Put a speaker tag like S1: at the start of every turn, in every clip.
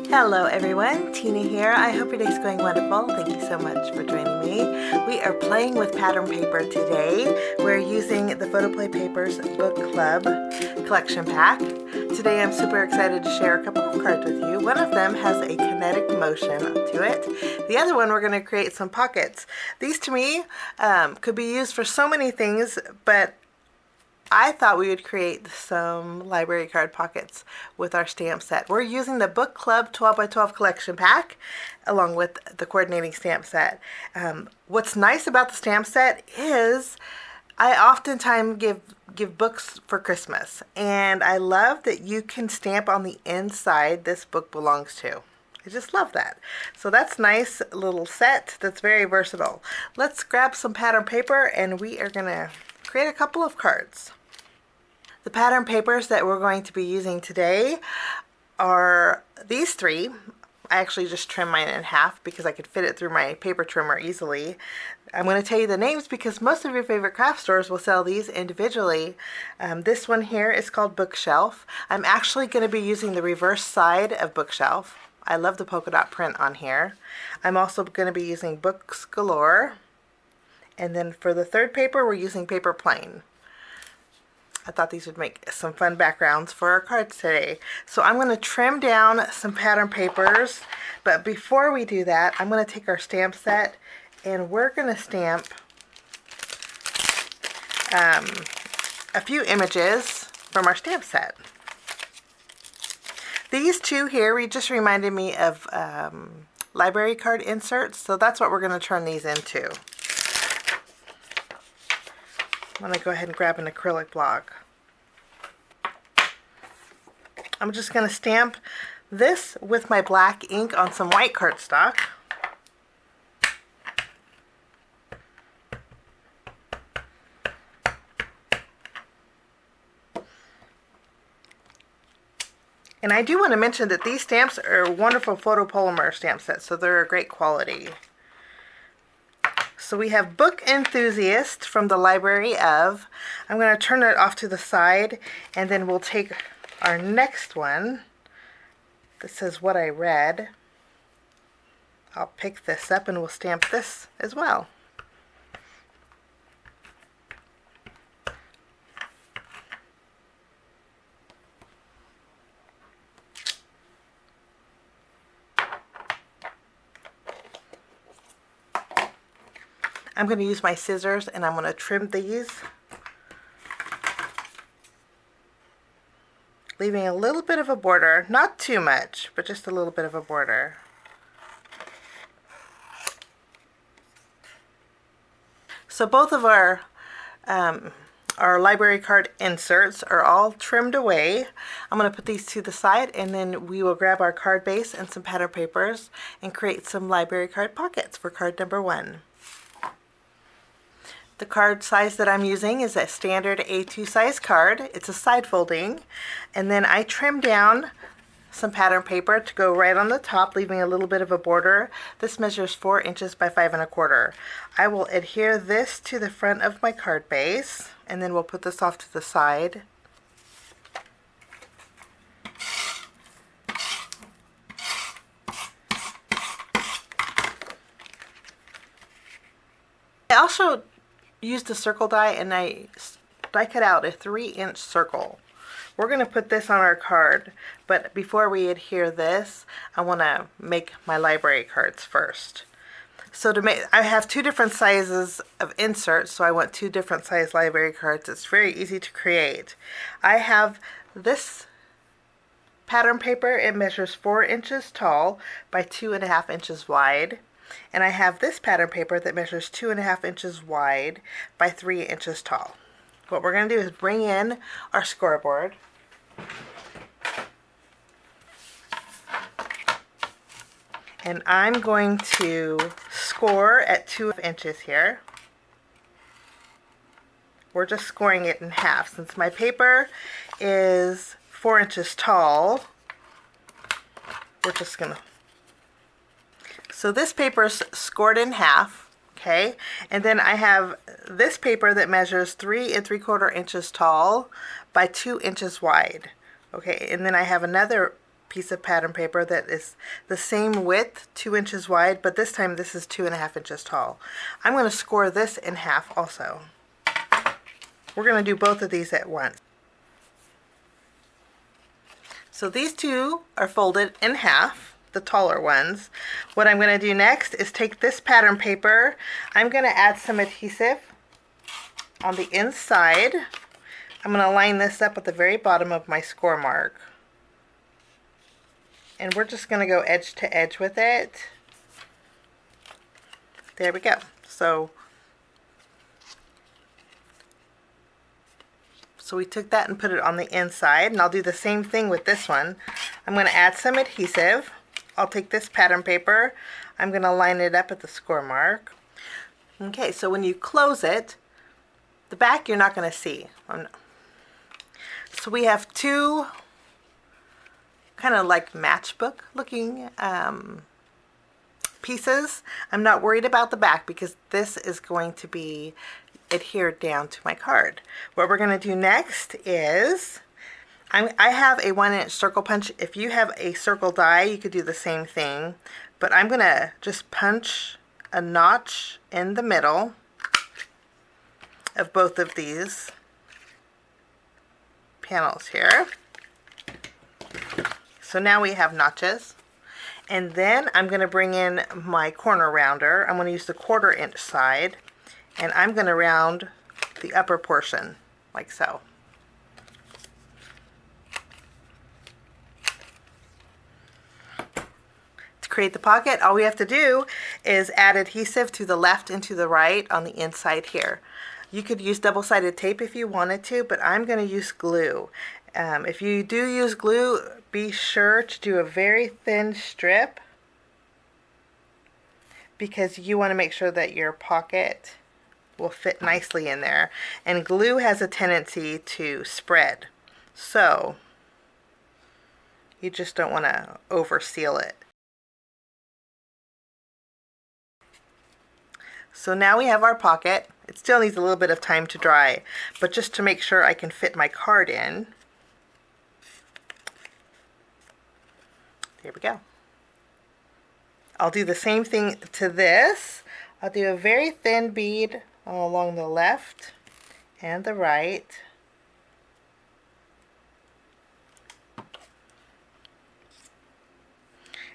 S1: Hello everyone, Tina here. I hope your day's going wonderful. Thank you so much for joining me. We are playing with pattern paper today. We're using the Photoplay Papers Book Club collection pack. Today I'm super excited to share a couple of cards with you. One of them has a kinetic motion to it. The other one we're going to create some pockets. These to me could be used for so many things, but I thought we would create some library card pockets with our stamp set. We're using the Book Club 12x12 collection pack along with the coordinating stamp set. What's nice about the stamp set is I oftentimes give books for Christmas, and I love that you can stamp on the inside this book belongs to. I just love that. So that's a nice little set that's very versatile. Let's grab some pattern paper and we are going to create a couple of cards. The pattern papers that we're going to be using today are these three. I actually just trimmed mine in half because I could fit it through my paper trimmer easily. I'm going to tell you the names because most of your favorite craft stores will sell these individually. This one here is called Bookshelf. I'm actually going to be using the reverse side of Bookshelf. I love the polka dot print on here. I'm also going to be using Books Galore. And then for the third paper, we're using Paper Plain. I thought these would make some fun backgrounds for our cards today. So I'm going to trim down some pattern papers, but before we do that, I'm going to take our stamp set and we're going to stamp a few images from our stamp set. These two here just reminded me of library card inserts, so that's what we're going to turn these into. I'm going to go ahead and grab an acrylic block. I'm just going to stamp this with my black ink on some white cardstock. And I do want to mention that these stamps are wonderful photopolymer stamp sets, so they're a great quality. So we have Book Enthusiast from the Library of. I'm going to turn it off to the side, and then we'll take our next one that says What I Read. I'll pick this up and we'll stamp this as well. I'm going to use my scissors and I'm going to trim these, leaving a little bit of a border, not too much, but just a little bit of a border. So both of our library card inserts are all trimmed away. I'm going to put these to the side and then we will grab our card base and some pattern papers and create some library card pockets for card number 1. The card size that I'm using is a standard A2 size card. It's a side folding. And then I trim down some pattern paper to go right on the top, leaving a little bit of a border. This measures 4 inches by 5 1/4. I will adhere this to the front of my card base, and then we'll put this off to the side. I also used a circle die and I die cut out a 3-inch circle. We're going to put this on our card, but before we adhere this, I want to make my library cards first. So I have 2 different sizes of inserts, so I want 2 different size library cards. It's very easy to create. I have this pattern paper. It measures 4 inches tall by 2.5 inches wide. And I have this pattern paper that measures 2.5 inches wide by 3 inches tall. What we're going to do is bring in our scoreboard. And I'm going to score at 2 inches here. We're just scoring it in half. Since my paper is 4 inches tall, we're just going to... So this paper is scored in half, okay? And then I have this paper that measures 3 3/4 inches tall by 2 inches wide, okay? And then I have another piece of pattern paper that is the same width, 2 inches wide, but this time this is 2.5 inches tall. I'm going to score this in half also. We're going to do both of these at once. So these two are folded in half, the taller ones. What I'm going to do next is take this pattern paper. I'm going to add some adhesive on the inside. I'm going to line this up at the very bottom of my score mark. And we're just going to go edge to edge with it. There we go. So we took that and put it on the inside, and I'll do the same thing with this one. I'm going to add some adhesive. I'll take this pattern paper. I'm going to line it up at the score mark. Okay, so when you close it, the back you're not going to see. So we have two kind of like matchbook looking pieces. I'm not worried about the back because this is going to be adhered down to my card. What we're going to do next is I have a 1-inch circle punch. If you have a circle die, you could do the same thing, but I'm going to just punch a notch in the middle of both of these panels here. So now we have notches, and then I'm going to bring in my corner rounder. I'm going to use the 1/4 inch side, and I'm going to round the upper portion like so. To create the pocket, all we have to do is add adhesive to the left and to the right on the inside here. You could use double-sided tape if you wanted to, but I'm going to use glue. If you do use glue, be sure to do a very thin strip because you want to make sure that your pocket will fit nicely in there. And glue has a tendency to spread, so you just don't want to over seal it. So now we have our pocket. It still needs a little bit of time to dry, but just to make sure I can fit my card in. There we go. I'll do the same thing to this. I'll do a very thin bead along the left and the right.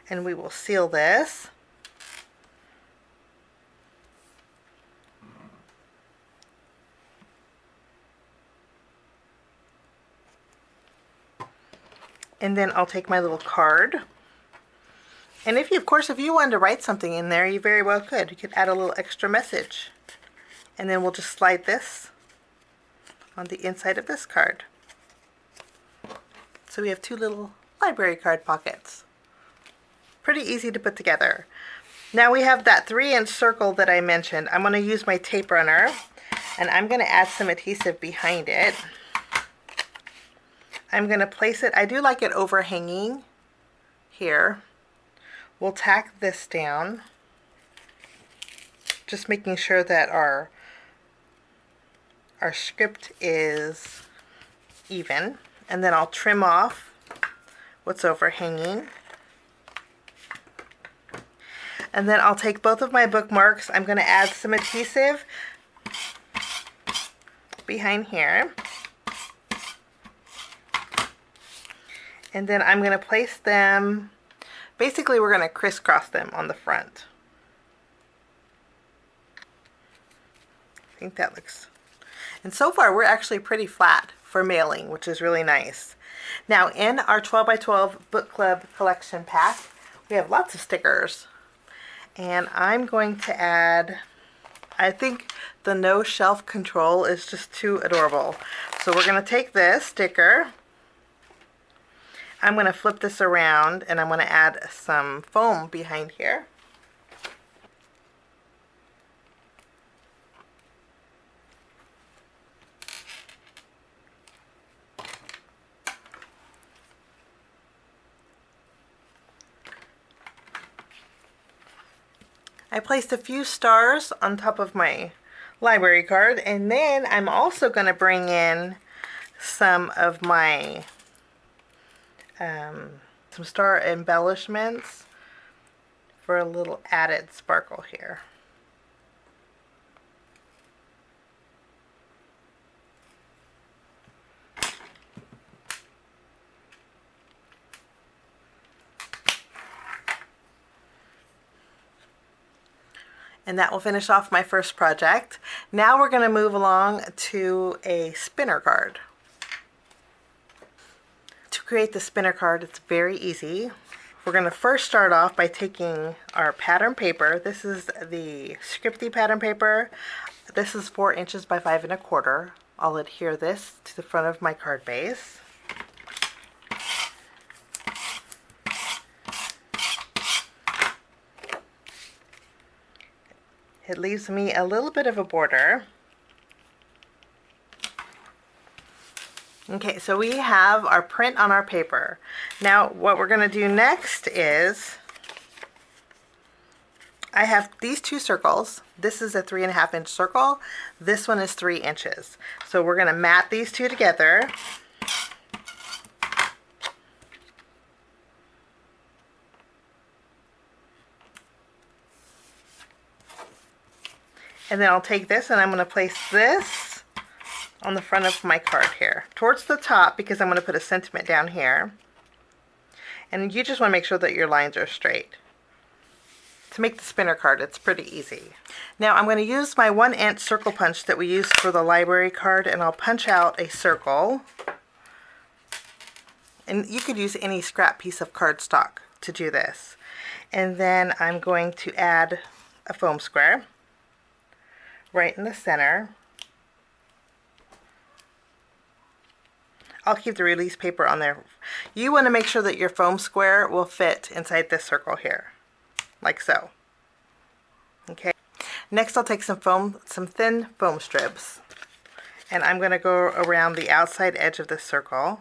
S1: And we will seal this. And then I'll take my little card. And if you wanted to write something in there, you very well could. You could add a little extra message. And then we'll just slide this on the inside of this card. So we have two little library card pockets. Pretty easy to put together. Now we have that 3-inch circle that I mentioned. I'm going to use my tape runner, and I'm going to add some adhesive behind it. I'm going to place it, I do like it overhanging here. We'll tack this down, just making sure that our script is even, and then I'll trim off what's overhanging. And then I'll take both of my bookmarks. I'm going to add some adhesive behind here. And then I'm going to place them, basically we're going to crisscross them on the front. I think that looks, and so far we're actually pretty flat for mailing, which is really nice. Now in our 12 by 12 book club collection pack, we have lots of stickers. And I'm going to add, I think the no shelf control is just too adorable. So we're going to take this sticker, I'm going to flip this around, and I'm going to add some foam behind here. I placed a few stars on top of my library card, and then I'm also going to bring in some of my some some star embellishments for a little added sparkle here. And that will finish off my first project. Now we're going to move along to a spinner card. To create the spinner card, it's very easy. We're going to first start off by taking our pattern paper. This is the Scripty pattern paper. This is 4 inches by 5 1/4. I'll adhere this to the front of my card base. It leaves me a little bit of a border. Okay, so we have our print on our paper. Now what we're going to do next is, I have these 2 circles. This is a 3 1/2 inch circle. This one is 3 inches. So we're going to mat these 2 together. And then I'll take this and I'm going to place this on the front of my card here, towards the top, because I'm going to put a sentiment down here. And you just want to make sure that your lines are straight. To make the spinner card, it's pretty easy. Now I'm going to use my 1 inch circle punch that we used for the library card, and I'll punch out a circle. And you could use any scrap piece of cardstock to do this. And then I'm going to add a foam square right in the center. I'll keep the release paper on there. You want to make sure that your foam square will fit inside this circle here, like so. Okay. Next I'll take some thin foam strips, and I'm going to go around the outside edge of this circle.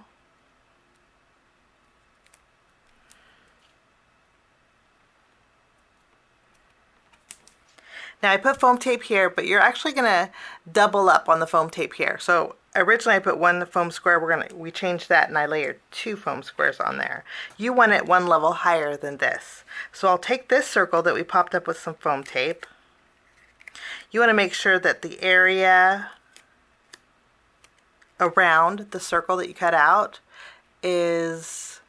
S1: Now I put foam tape here, but you're actually going to double up on the foam tape here. So originally I put 1 foam square. We changed that and I layered 2 foam squares on there. You want it 1 level higher than this. So I'll take this circle that we popped up with some foam tape. You want to make sure that the area around the circle that you cut out is,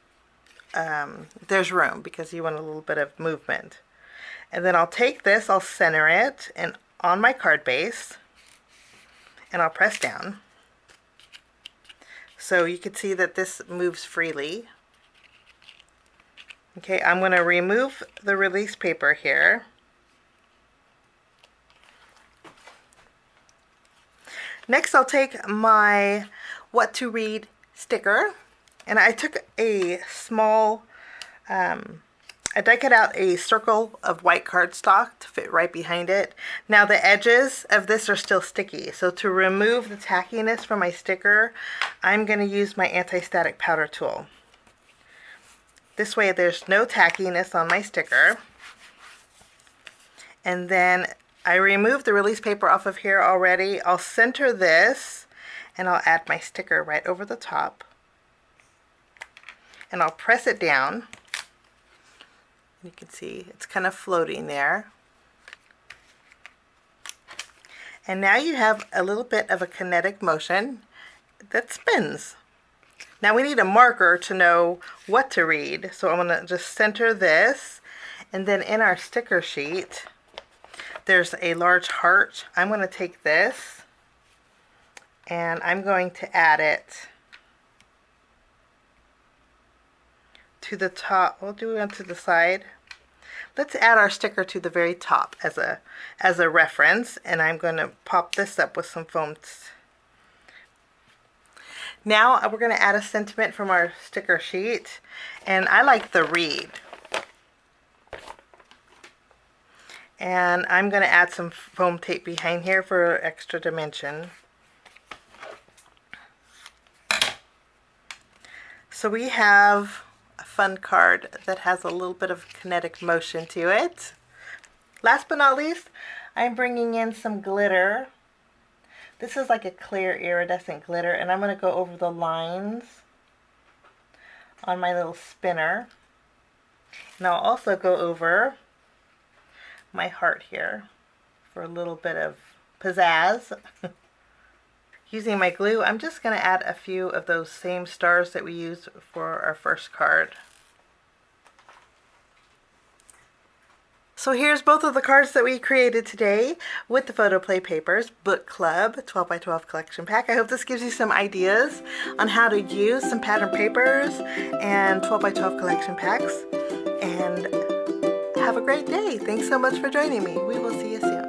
S1: there's room, because you want a little bit of movement. And then I'll take this, I'll center it and on my card base, and I'll press down. So you can see that this moves freely. Okay, I'm going to remove the release paper here. Next I'll take my What to Read sticker, and I took a small, I die cut out a circle of white cardstock to fit right behind it. Now the edges of this are still sticky, so to remove the tackiness from my sticker, I'm going to use my anti-static powder tool. This way there's no tackiness on my sticker. And then I removed the release paper off of here already. I'll center this and I'll add my sticker right over the top. And I'll press it down. You can see it's kind of floating there. And now you have a little bit of a kinetic motion that spins. Now we need a marker to know what to read. So I'm going to just center this, and then in our sticker sheet there's a large heart. I'm going to take this and I'm going to add it to the top. We'll do it to the side. Let's add our sticker to the very top as a reference, and I'm going to pop this up with some foam. Now we're going to add a sentiment from our sticker sheet, and I like the read. And I'm going to add some foam tape behind here for extra dimension. So we have a fun card that has a little bit of kinetic motion to it. Last but not least, I'm bringing in some glitter. This is like a clear iridescent glitter, and I'm going to go over the lines on my little spinner. And I'll also go over my heart here for a little bit of pizzazz. Using my glue, I'm just going to add a few of those same stars that we used for our first card. So here's both of the cards that we created today with the Photoplay Papers Book Club 12x12 collection pack. I hope this gives you some ideas on how to use some pattern papers and 12x12 collection packs. And have a great day. Thanks so much for joining me. We will see you soon.